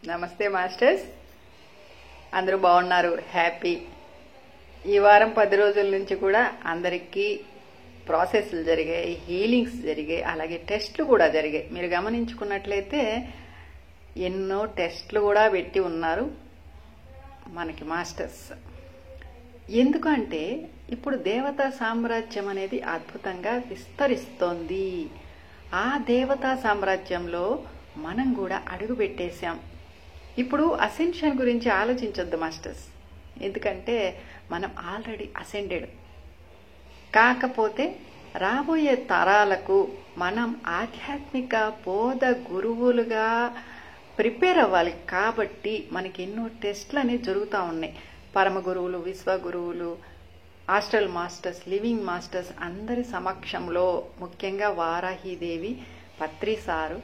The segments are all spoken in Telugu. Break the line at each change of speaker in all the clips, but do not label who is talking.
నమస్తే మాస్టర్స్, అందరూ బాగున్నారు? హ్యాపీ. ఈ వారం 10 రోజుల నుంచి కూడా అందరికీ ప్రాసెస్లు జరిగాయి, హీలింగ్స్ జరిగాయి, అలాగే టెస్ట్లు కూడా జరిగాయి. మీరు గమనించుకున్నట్లయితే ఎన్నో టెస్ట్లు కూడా పెట్టి ఉన్నారు మనకి మాస్టర్స్. ఎందుకంటే ఇప్పుడు దేవతా సామ్రాజ్యం అనేది అద్భుతంగా విస్తరిస్తోంది. ఆ దేవతా సామ్రాజ్యంలో మనం కూడా అడుగు పెట్టేశాం. ఇప్పుడు అసెన్షన్ గురించి ఆలోచించొద్దు మాస్టర్స్, ఎందుకంటే మనం ఆల్రెడీ అసెండెడ్. కాకపోతే రాబోయే తరాలకు మనం ఆధ్యాత్మిక బోధ గురువులుగా ప్రిపేర్ అవ్వాలి. కాబట్టి మనకి ఎన్నో టెస్ట్లు అనేవి జరుగుతూ ఉన్నాయి. పరమ గురువులు, విశ్వ గురువులు, ఆస్ట్రల్ మాస్టర్స్, లివింగ్ మాస్టర్స్ అందరి సమక్షంలో, ముఖ్యంగా వారాహిదేవి, పత్రి సారు,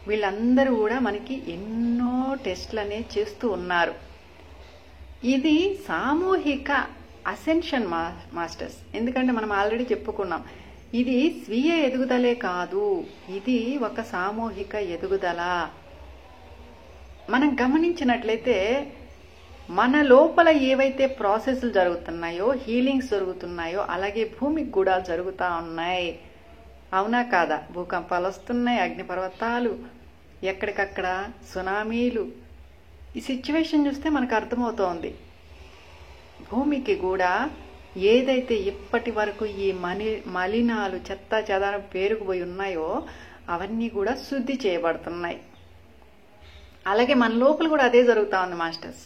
వీళ్ళందరూ కూడా మనకి ఎన్నో టెస్ట్లు అనేవి చేస్తూ ఉన్నారు. ఇది సామూహిక అసెన్షన్ మాస్టర్స్. ఎందుకంటే మనం ఆల్రెడీ చెప్పుకున్నాం, ఇది స్వీయ ఎదుగుదలే కాదు, ఇది ఒక సామూహిక ఎదుగుదల. మనం గమనించినట్లయితే మన లోపల ఏవైతే ప్రాసెస్లు జరుగుతున్నాయో, హీలింగ్స్ జరుగుతున్నాయో, అలాగే భూమికి కూడా జరుగుతూ ఉన్నాయి. అవునా కాదా? భూకంపాలు వస్తున్నాయి, అగ్నిపర్వతాలు, ఎక్కడికక్కడ సునామీలు. ఈ సిచ్యువేషన్ చూస్తే మనకు అర్థమవుతోంది. భూమికి కూడా ఏదైతే ఇప్పటి వరకు ఈ మలినాలు, చెత్త చెదారం పేరుకుపోయి ఉన్నాయో అవన్నీ కూడా శుద్ధి చేయబడుతున్నాయి. అలాగే మన లోపల కూడా అదే జరుగుతూ ఉంది మాస్టర్స్.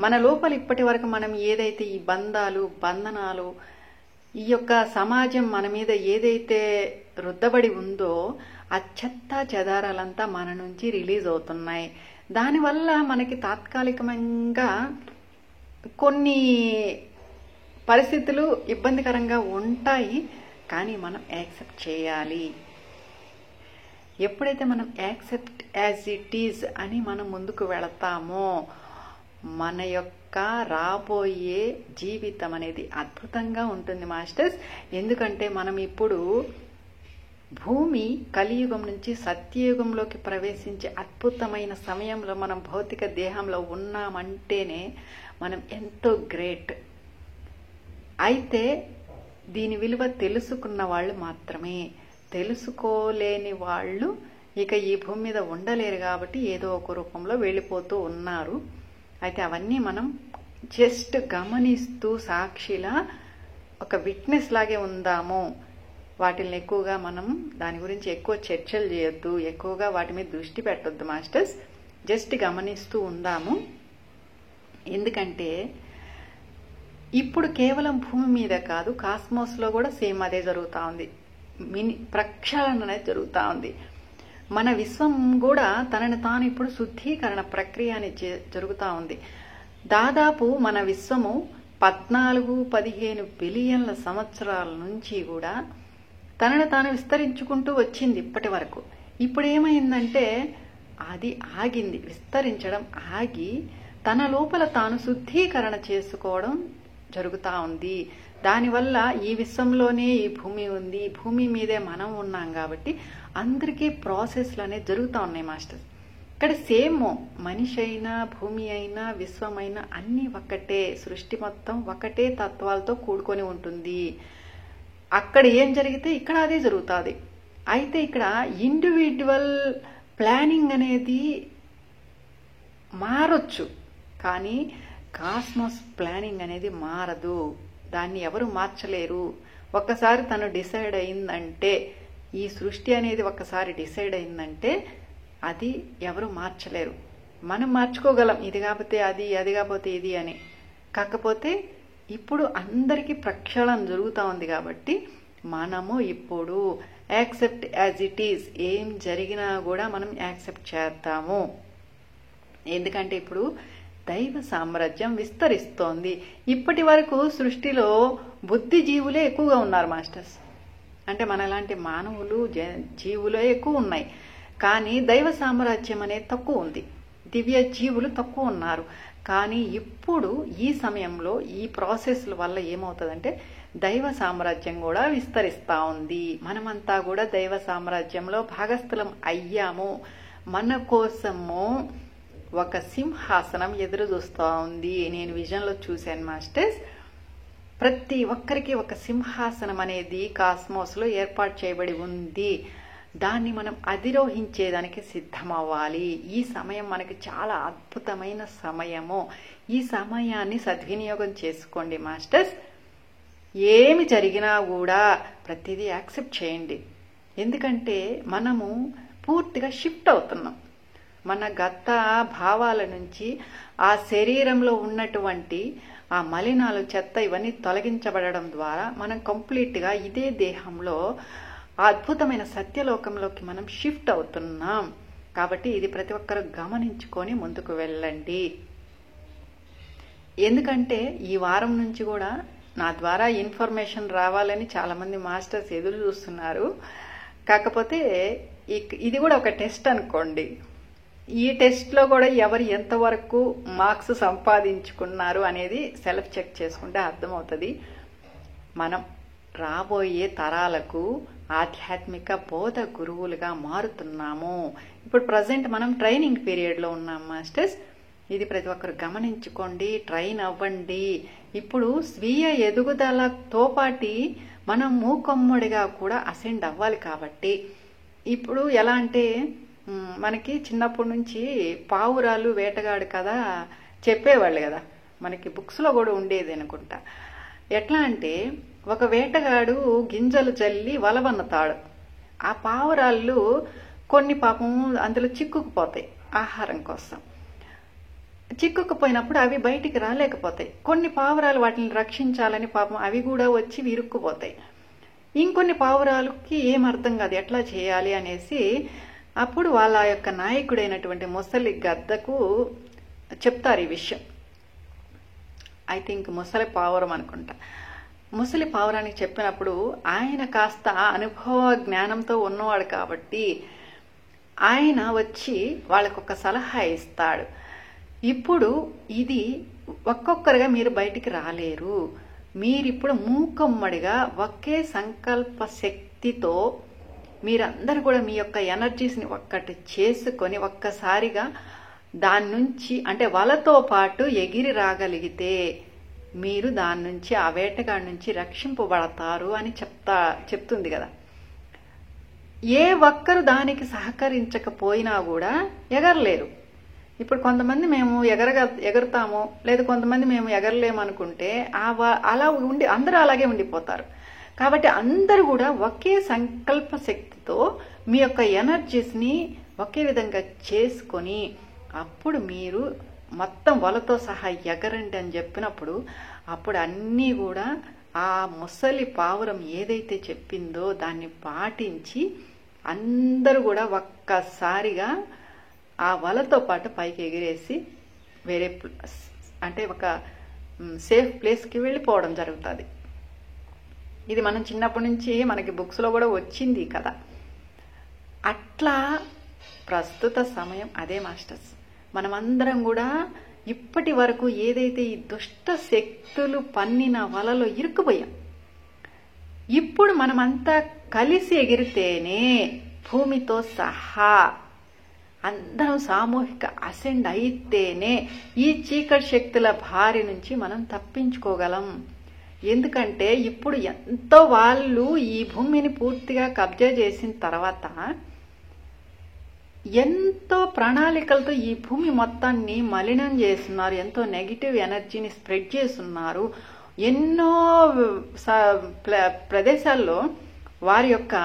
మన లోపల ఇప్పటి వరకు మనం ఏదైతే ఈ బంధాలు, బంధనాలు, ఈ యొక్క సమాజం మన మీద ఏదైతే రుద్దబడి ఉందో ఆ చెత్త చెదారాలంతా మన నుంచి రిలీజ్ అవుతున్నాయి. దానివల్ల మనకి తాత్కాలికంగా కొన్ని పరిస్థితులు ఇబ్బందికరంగా ఉంటాయి, కానీ మనం యాక్సెప్ట్ చేయాలి. ఎప్పుడైతే మనం యాక్సెప్ట్ యాజ్ ఇట్ ఈజ్ అని మనం ముందుకు వెళతామో మన యొక్క రాబోయే జీవితం అనేది అద్భుతంగా ఉంటుంది మాస్టర్స్. ఎందుకంటే మనం ఇప్పుడు భూమి కలియుగం నుంచి సత్యయుగంలోకి ప్రవేశించే అద్భుతమైన సమయంలో మనం భౌతిక దేహంలో ఉన్నామంటేనే మనం ఎంతో గ్రేట్. అయితే దీని విలువ తెలుసుకున్న వాళ్ళు మాత్రమే. తెలుసుకోలేని వాళ్ళు ఇక ఈ భూమి మీద ఉండలేరు, కాబట్టి ఏదో ఒక రూపంలో వెళ్ళిపోతూ ఉన్నారు. అయితే అవన్నీ మనం జస్ట్ గమనిస్తూ సాక్షిలా ఒక విట్నెస్ లాగే ఉందాము. వాటిని ఎక్కువగా మనం దాని గురించి ఎక్కువ చర్చలు చేయొద్దు, ఎక్కువగా వాటి మీద దృష్టి పెట్టొద్దు మాస్టర్స్. జస్ట్ గమనిస్తూ ఉందాము. ఎందుకంటే ఇప్పుడు కేవలం భూమి మీద కాదు, కాస్మోస్లో కూడా సేమ్ అదే జరుగుతూ ఉంది. ప్రక్షాళన అనేది జరుగుతూ ఉంది. మన విశ్వం కూడా తనని తాను ఇప్పుడు శుద్ధీకరణ ప్రక్రియ అనేది జరుగుతూ ఉంది. దాదాపు మన విశ్వము 14-15 బిలియన్ల సంవత్సరాల నుంచి కూడా తనని తాను విస్తరించుకుంటూ వచ్చింది ఇప్పటి వరకు. ఇప్పుడు ఏమైందంటే అది ఆగింది, విస్తరించడం ఆగి తన లోపల తాను శుద్ధీకరణ చేసుకోవడం జరుగుతూ ఉంది. దానివల్ల ఈ విశ్వంలోనే ఈ భూమి ఉంది, ఈ భూమి మీదే మనం ఉన్నాం కాబట్టి అందరికీ ప్రాసెస్లు అనేవి జరుగుతూ ఉన్నాయి మాస్టర్. ఇక్కడ సేమ్ మనిషి అయినా, భూమి అయినా, విశ్వమైనా అన్నీ ఒక్కటే. సృష్టి మొత్తం ఒకటే తత్వాలతో కూడుకొని ఉంటుంది. అక్కడ ఏం జరిగితే ఇక్కడ అదే జరుగుతుంది. అయితే ఇక్కడ ఇండివిజువల్ ప్లానింగ్ అనేది మారొచ్చు, కానీ కాస్మోస్ ప్లానింగ్ అనేది మారదు. దాన్ని ఎవరు మార్చలేరు. ఒక్కసారి తను డిసైడ్ అయిందంటే, ఈ సృష్టి అనేది ఒక్కసారి డిసైడ్ అయిందంటే అది ఎవరు మార్చలేరు. మనం మార్చుకోగలం, ఇది కాకపోతే అది, అది కాకపోతే ఇది అని. కాకపోతే ఇప్పుడు అందరికీ ప్రక్షాళన జరుగుతూ ఉంది కాబట్టి మనము ఇప్పుడు యాక్సెప్ట్ యాజ్ ఇట్ ఈజ్. ఏం జరిగినా కూడా మనం యాక్సెప్ట్ చేద్దాము. ఎందుకంటే ఇప్పుడు దైవ సామ్రాజ్యం విస్తరిస్తోంది. ఇప్పటి వరకు సృష్టిలో బుద్ధిజీవులే ఎక్కువగా ఉన్నారు మాస్టర్స్. అంటే మనలాంటి మానవులు, జీవులే ఎక్కువ ఉన్నాయి, కానీ దైవ సామ్రాజ్యం అనేది తక్కువ ఉంది. దివ్య జీవులు తక్కువ ఉన్నారు. కానీ ఇప్పుడు ఈ సమయంలో ఈ ప్రాసెస్ల వల్ల ఏమవుతుందంటే దైవ సామ్రాజ్యం కూడా విస్తరిస్తూ ఉంది. మనమంతా కూడా దైవ సామ్రాజ్యంలో భాగస్థులం అయ్యాము. మన కోసము ఒక సింహాసనం ఎదురు చూస్తూ ఉంది. నేను విజన్లో చూశాను మాస్టర్స్. ప్రతి ఒక్కరికి ఒక సింహాసనం అనేది కాస్మోస్లో ఏర్పాటు చేయబడి ఉంది. దాన్ని మనం అధిరోహించేదానికి సిద్ధమవ్వాలి. ఈ సమయం మనకి చాలా అద్భుతమైన సమయము. ఈ సమయాన్ని సద్వినియోగం చేసుకోండి మాస్టర్స్. ఏమి జరిగినా కూడా ప్రతిదీ యాక్సెప్ట్ చేయండి. ఎందుకంటే మనము పూర్తిగా షిఫ్ట్ అవుతున్నాం. మన గత భావాల నుంచి ఆ శరీరంలో ఉన్నటువంటి ఆ మలినాలు, చెత్త ఇవన్నీ తొలగించబడడం ద్వారా మనం కంప్లీట్గా ఇదే దేహంలో ఆ అద్భుతమైన సత్యలోకంలోకి మనం షిఫ్ట్ అవుతున్నాం. కాబట్టి ఇది ప్రతి ఒక్కరు గమనించుకొని ముందుకు వెళ్ళండి. ఎందుకంటే ఈ వారం నుంచి కూడా నా ద్వారా ఇన్ఫర్మేషన్ రావాలని చాలామంది మాస్టర్స్ ఎదురు చూస్తున్నారు. కాకపోతే ఇది కూడా ఒక టెస్ట్ అనుకోండి. ఈ టెస్ట్లో కూడా ఎవరు ఎంతవరకు మార్క్స్ సంపాదించుకున్నారు అనేది సెల్ఫ్ చెక్ చేసుకుంటే అర్థమవుతుంది. మనం రాబోయే తరాలకు ఆధ్యాత్మిక బోధ గురువులుగా మారుతున్నాము. ఇప్పుడు ప్రజెంట్ మనం ట్రైనింగ్ పీరియడ్లో ఉన్నాం మాస్టర్స్. ఇది ప్రతి ఒక్కరు గమనించుకోండి, ట్రైన్ అవ్వండి. ఇప్పుడు స్వీయ ఎదుగుదలతో పాటి మనం మూకొమ్మడిగా కూడా అసెండ్ అవ్వాలి. కాబట్టి ఇప్పుడు ఎలా అంటే మనకి చిన్నప్పటి నుంచి పావురాలు వేటగాడు కదా చెప్పేవాళ్ళు కదా, మనకి బుక్స్లో కూడా ఉండేది అనుకుంటా. ఎట్లా అంటే ఒక వేటగాడు గింజలు చల్లి వలవన్నుతాడు. ఆ పావురాళ్ళు కొన్ని పాపం అందులో చిక్కుకుపోతాయి ఆహారం కోసం. చిక్కుకుపోయినప్పుడు అవి బయటికి రాలేకపోతాయి. కొన్ని పావురాలు వాటిని రక్షించాలని పాపం అవి కూడా వచ్చి విరుక్కుపోతాయి. ఇంకొన్ని పావురాలకి ఏం అర్థం కాదు ఎట్లా చేయాలి అనేసి అప్పుడు వాళ్ళ యొక్క నాయకుడైనటువంటి ముసలి గద్దకు చెప్తారు ఈ విషయం. ఐ థింక్ ముసలి పావురం అనుకుంటా. ముసలి పావురానికి చెప్పినప్పుడు ఆయన కాస్త అనుభవ జ్ఞానంతో ఉన్నవాడు కాబట్టి ఆయన వచ్చి వాళ్ళకు ఒక సలహా ఇస్తాడు. ఇప్పుడు ఇది ఒక్కొక్కరుగా మీరు బయటికి రాలేరు. మీరిప్పుడు మూకమ్మడిగా ఒకే సంకల్ప శక్తితో మీరందరూ కూడా మీ యొక్క ఎనర్జీస్ని ఒక్కటి చేసుకొని ఒక్కసారిగా దాని నుంచి అంటే వలతో పాటు ఎగిరి రాగలిగితే మీరు దాని నుంచి ఆ వేటగాడి నుంచి రక్షింపబడతారు అని చెప్తుంది కదా. ఏ ఒక్కరు దానికి సహకరించకపోయినా కూడా ఎగరలేరు. ఇప్పుడు కొంతమంది మేము ఎగరుతాము, లేదా కొంతమంది మేము ఎగరలేమనుకుంటే అలా అందరూ అలాగే ఉండిపోతారు. కాబట్టి అందరూ కూడా ఒకే సంకల్ప శక్తితో మీ యొక్క ఎనర్జీస్ని ఒకే విధంగా చేసుకొని అప్పుడు మీరు మొత్తం వలతో సహా ఎగరండి అని చెప్పినప్పుడు అప్పుడు అన్నీ కూడా ఆ ముసలి పావురం ఏదైతే చెప్పిందో దాన్ని పాటించి అందరూ కూడా ఒక్కసారిగా ఆ వలతో పాటు పైకి ఎగిరేసి వేరే అంటే ఒక సేఫ్ ప్లేస్కి వెళ్ళిపోవడం జరుగుతుంది. ఇది మనం చిన్నప్పటి నుంచి మనకి బుక్స్లో కూడా వచ్చింది కదా. అట్లా ప్రస్తుత సమయం అదే మాస్టర్స్. మనమందరం కూడా ఇప్పటి వరకు ఏదైతే ఈ దుష్ట శక్తులు పన్నిన వలలో ఇరుక్కుపోయాం. ఇప్పుడు మనమంతా కలిసి ఎగిరితేనే భూమితో సహా అందరం సామూహిక అసెండ్ అయితేనే ఈ చీకటి శక్తుల బారి నుంచి మనం తప్పించుకోగలం. ఎందుకంటే ఇప్పుడు ఎంతో వాళ్ళు ఈ భూమిని పూర్తిగా కబ్జా చేసిన తర్వాత ఎంతో ప్రణాళికలతో ఈ భూమి మొత్తాన్ని మలినం చేస్తున్నారు. ఎంతో నెగిటివ్ ఎనర్జీని స్ప్రెడ్ చేస్తున్నారు. ఎన్నో ప్రదేశాల్లో వారి యొక్క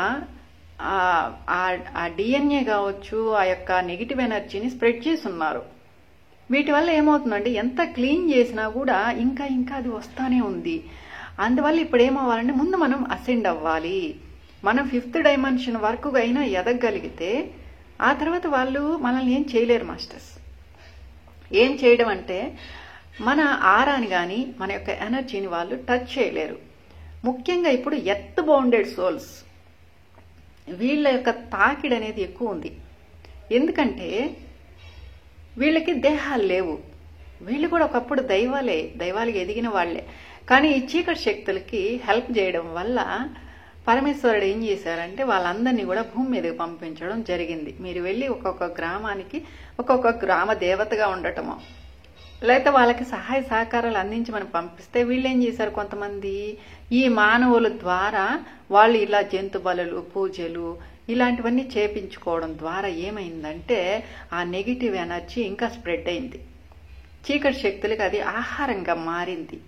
ఆ డిఎన్ఏ కావచ్చు, ఆ యొక్క నెగిటివ్ ఎనర్జీని స్ప్రెడ్ చేస్తున్నారు. వీటి వల్ల ఏమవుతుందంటే ఎంత క్లీన్ చేసినా కూడా ఇంకా అది వస్తానే ఉంది. అందువల్ల ఇప్పుడు ఏమవ్వాలంటే ముందు మనం అసెండ్ అవ్వాలి. మనం 5th డైమెన్షన్ వరకు అయినా ఎదగగలిగితే ఆ తర్వాత వాళ్ళు మనల్ని ఏం చేయలేరు మాస్టర్స్. ఏం చేయడం అంటే మన ఆరాని కానీ మన యొక్క ఎనర్జీని వాళ్ళు టచ్ చేయలేరు. ముఖ్యంగా ఇప్పుడు ఎర్త్ బౌండెడ్ సోల్స్ వీళ్ళ యొక్క తాకిడి అనేది ఎక్కువ ఉంది. ఎందుకంటే వీళ్ళకి దేహాలు లేవు. వీళ్ళు కూడా ఒకప్పుడు దైవాలకి ఎదిగిన వాళ్లే. కానీ ఈ చీకటి శక్తులకి హెల్ప్ చేయడం వల్ల పరమేశ్వరుడు ఏం చేశారంటే వాళ్ళందరినీ కూడా భూమి మీదకి పంపించడం జరిగింది. మీరు వెళ్ళి ఒక్కొక్క గ్రామానికి ఒక్కొక్క గ్రామ దేవతగా ఉండటమో లేకపోతే వాళ్ళకి సహాయ సహకారాలు అందించి మనం పంపిస్తే వీళ్ళు ఏం చేశారు, కొంతమంది ఈ మానవుల ద్వారా వాళ్ళు ఇలా జంతు బలులు పూజలు ఇలాంటివన్నీ చేపించుకోవడం ద్వారా ఏమైందంటే ఆ నెగిటివ్ ఎనర్జీ ఇంకా స్ప్రెడ్ అయింది. చీకటి శక్తులకి అది ఆహారంగా మారింది.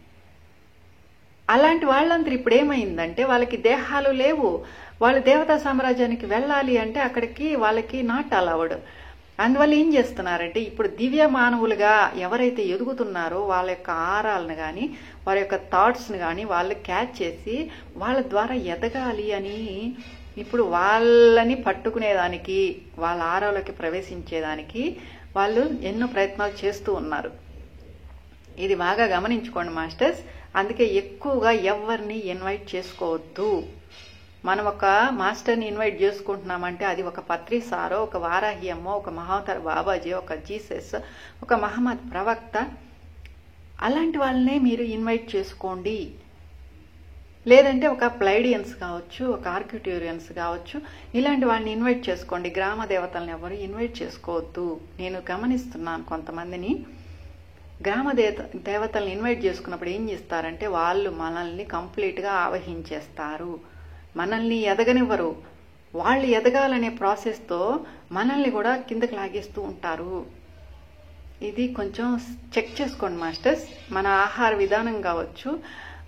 అలాంటి వాళ్ళందరూ ఇప్పుడు ఏమైందంటే వాళ్ళకి దేహాలు లేవు, వాళ్ళు దేవతా సామ్రాజ్యానికి వెళ్ళాలి అంటే అక్కడికి వాళ్ళకి నాట్ అలౌడ్. అందువల్ల ఏం చేస్తున్నారంటే ఇప్పుడు దివ్య మానవులుగా ఎవరైతే ఎదుగుతున్నారో వాళ్ళ యొక్క ఆరాలను కానీ వారి యొక్క థాట్స్ని కానీ వాళ్ళు క్యాచ్ చేసి వాళ్ళ ద్వారా ఎదగాలి అని ఇప్పుడు వాళ్ళని పట్టుకునేదానికి వాళ్ళ ఆరాలోకి ప్రవేశించేదానికి వాళ్ళు ఎన్నో ప్రయత్నాలు చేస్తూ ఉన్నారు. ఇది బాగా గమనించుకోండి మాస్టర్స్. అందుకే ఎక్కువగా ఎవరిని ఇన్వైట్ చేసుకోవద్దు. మనం ఒక మాస్టర్ని ఇన్వైట్ చేసుకుంటున్నామంటే అది ఒక పత్రి సారో, ఒక వారాహి అమ్మో, ఒక మహావతార్ బాబాజీ, ఒక జీసస్, ఒక మహమ్మద్ ప్రవక్త, అలాంటి వాళ్ళనే మీరు ఇన్వైట్ చేసుకోండి. లేదంటే ఒక ప్లైడియన్స్ కావచ్చు, ఒక ఆర్కిటేరియన్స్ కావచ్చు, ఇలాంటి వాళ్ళని ఇన్వైట్ చేసుకోండి. గ్రామ దేవతలను ఎవరు ఇన్వైట్ చేసుకోవద్దు. నేను గమనిస్తున్నాను కొంతమందిని గ్రామ దేవతలను ఇన్వైట్ చేసుకున్నప్పుడు ఏం చేస్తారంటే వాళ్ళు మనల్ని కంప్లీట్గా ఆవహించేస్తారు, మనల్ని ఎదగనివ్వరు. వాళ్ళు ఎదగాలనే ప్రాసెస్తో మనల్ని కూడా కిందకి లాగేస్తూ ఉంటారు. ఇది కొంచెం చెక్ చేసుకోండి మాస్టర్స్. మన ఆహార విధానం కావచ్చు,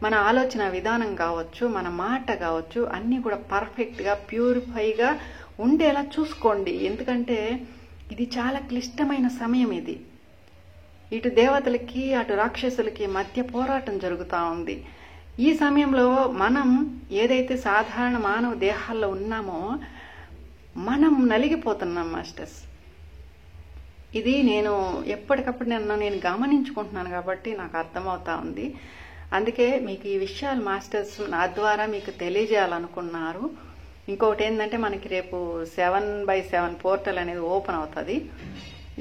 మన ఆలోచన విధానం కావచ్చు, మన మాట కావచ్చు, అన్నీ కూడా పర్ఫెక్ట్గా ప్యూరిఫైగా ఉండేలా చూసుకోండి. ఎందుకంటే ఇది చాలా క్లిష్టమైన సమయం. ఇది ఇటు దేవతలకి అటు రాక్షసులకి మధ్య పోరాటం జరుగుతూ ఉంది. ఈ సమయంలో మనం ఏదైతే సాధారణ మానవ దేహాల్లో ఉన్నామో మనం నలిగిపోతున్నాం మాస్టర్స్. ఇది నేను ఎప్పటికప్పుడు నేను గమనించుకుంటున్నాను కాబట్టి నాకు అర్థమవుతా ఉంది. అందుకే మీకు ఈ విషయాలు మాస్టర్స్ నా ద్వారా మీకు తెలియజేయాలనుకున్నారు. ఇంకొకటి ఏంటంటే మనకి రేపు 7/7 పోర్టల్ అనేది ఓపెన్ అవుతుంది.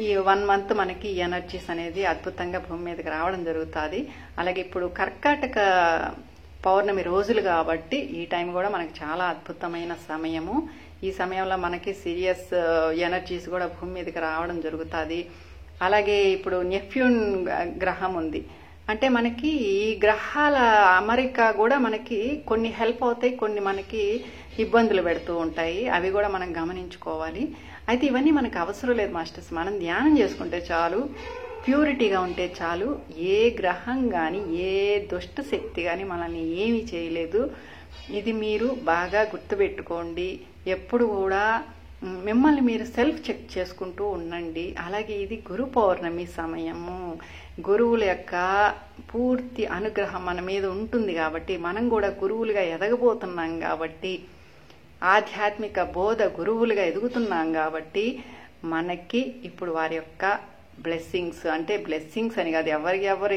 ఈ 1 మంత్ మనకి ఈ ఎనర్జీస్ అనేది అద్భుతంగా భూమి మీదకి రావడం జరుగుతుంది. అలాగే ఇప్పుడు కర్కాటక పౌర్ణమి రోజులు కాబట్టి ఈ టైం కూడా మనకి చాలా అద్భుతమైన సమయము. ఈ సమయంలో మనకి సీరియస్ ఎనర్జీస్ కూడా భూమి మీదకి రావడం జరుగుతుంది. అలాగే ఇప్పుడు నెప్ట్యూన్ గ్రహం ఉంది అంటే మనకి ఈ గ్రహాల అమరిక కూడా మనకి కొన్ని హెల్ప్ అవుతాయి, కొన్ని మనకి ఇబ్బందులు పెడుతూ ఉంటాయి. అవి కూడా మనం గమనించుకోవాలి. అయితే ఇవన్నీ మనకు అవసరం లేదు మాస్టర్స్. మనం ధ్యానం చేసుకుంటే చాలు, ప్యూరిటీగా ఉంటే చాలు. ఏ గ్రహం కానీ ఏ దుష్ట శక్తి కానీ మనల్ని ఏమీ చేయలేదు. ఇది మీరు బాగా గుర్తుపెట్టుకోండి. ఎప్పుడు కూడా మిమ్మల్ని మీరు సెల్ఫ్ చెక్ చేసుకుంటూ ఉండండి. అలాగే ఇది గురు పౌర్ణమి సమయము. గురువుల యొక్క పూర్తి అనుగ్రహం మన మీద ఉంటుంది కాబట్టి మనం కూడా గురువులుగా ఎదగబోతున్నాం కాబట్టి, ఆధ్యాత్మిక బోధ గురువులుగా ఎదుగుతున్నాం కాబట్టి మనకి ఇప్పుడు వారి యొక్క బ్లెస్సింగ్స్, అంటే బ్లెస్సింగ్స్ అని కాదు, ఎవరు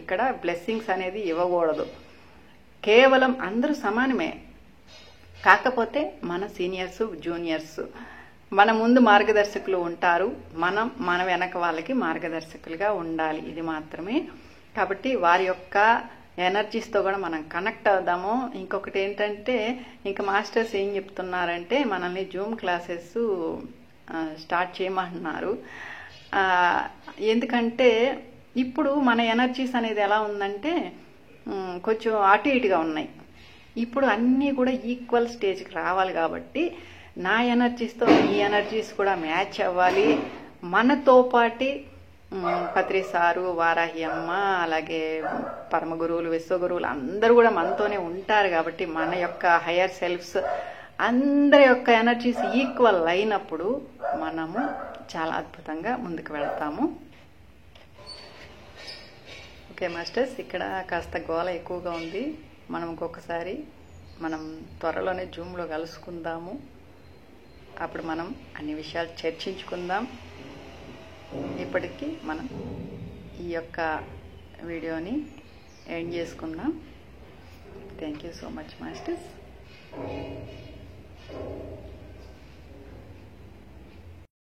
ఇక్కడ బ్లెస్సింగ్స్ అనేది ఇవ్వకూడదు. కేవలం అందరూ సమానమే. కాకపోతే మన సీనియర్స్ జూనియర్స్ మన ముందు మార్గదర్శకులు ఉంటారు, మన వెనక వాళ్ళకి మార్గదర్శకులుగా ఉండాలి. ఇది మాత్రమే. కాబట్టి వారి యొక్క ఎనర్జీస్తో కూడా మనం కనెక్ట్ అవుదాము. ఇంకొకటి ఏంటంటే ఇంకా మాస్టర్స్ ఏం చెప్తున్నారంటే మనల్ని జూమ్ క్లాసెస్ స్టార్ట్ చేయమంటున్నారు. ఎందుకంటే ఇప్పుడు మన ఎనర్జీస్ అనేది ఎలా ఉందంటే కొంచెం అటు ఇటుగా ఉన్నాయి. ఇప్పుడు అన్నీ కూడా ఈక్వల్ స్టేజ్కి రావాలి కాబట్టి నా ఎనర్జీస్తో ఈ ఎనర్జీస్ కూడా మ్యాచ్ అవ్వాలి. మనతో పాటి పత్రి సారు, వారాహి అమ్మ, అలాగే పరమ గురువులు, విశ్వగురువులు అందరూ కూడా మనతోనే ఉంటారు కాబట్టి మన యొక్క హయ్యర్ సెల్ఫ్స్ అందరి యొక్క ఎనర్జీస్ ఈక్వల్ అయినప్పుడు మనము చాలా అద్భుతంగా ముందుకు వెళ్తాము. ఓకే మాస్టర్స్, ఇక్కడ కాస్త గోల ఎక్కువగా ఉంది. మనం ఇంకొకసారి త్వరలోనే జూమ్లో కలుసుకుందాము. అప్పుడు మనం అన్ని విషయాలు చర్చించుకుందాం. ఇప్పటికీ మనం ఈ యొక్క వీడియోని ఎండ్ చేసుకుందాం. Thank you so much masters.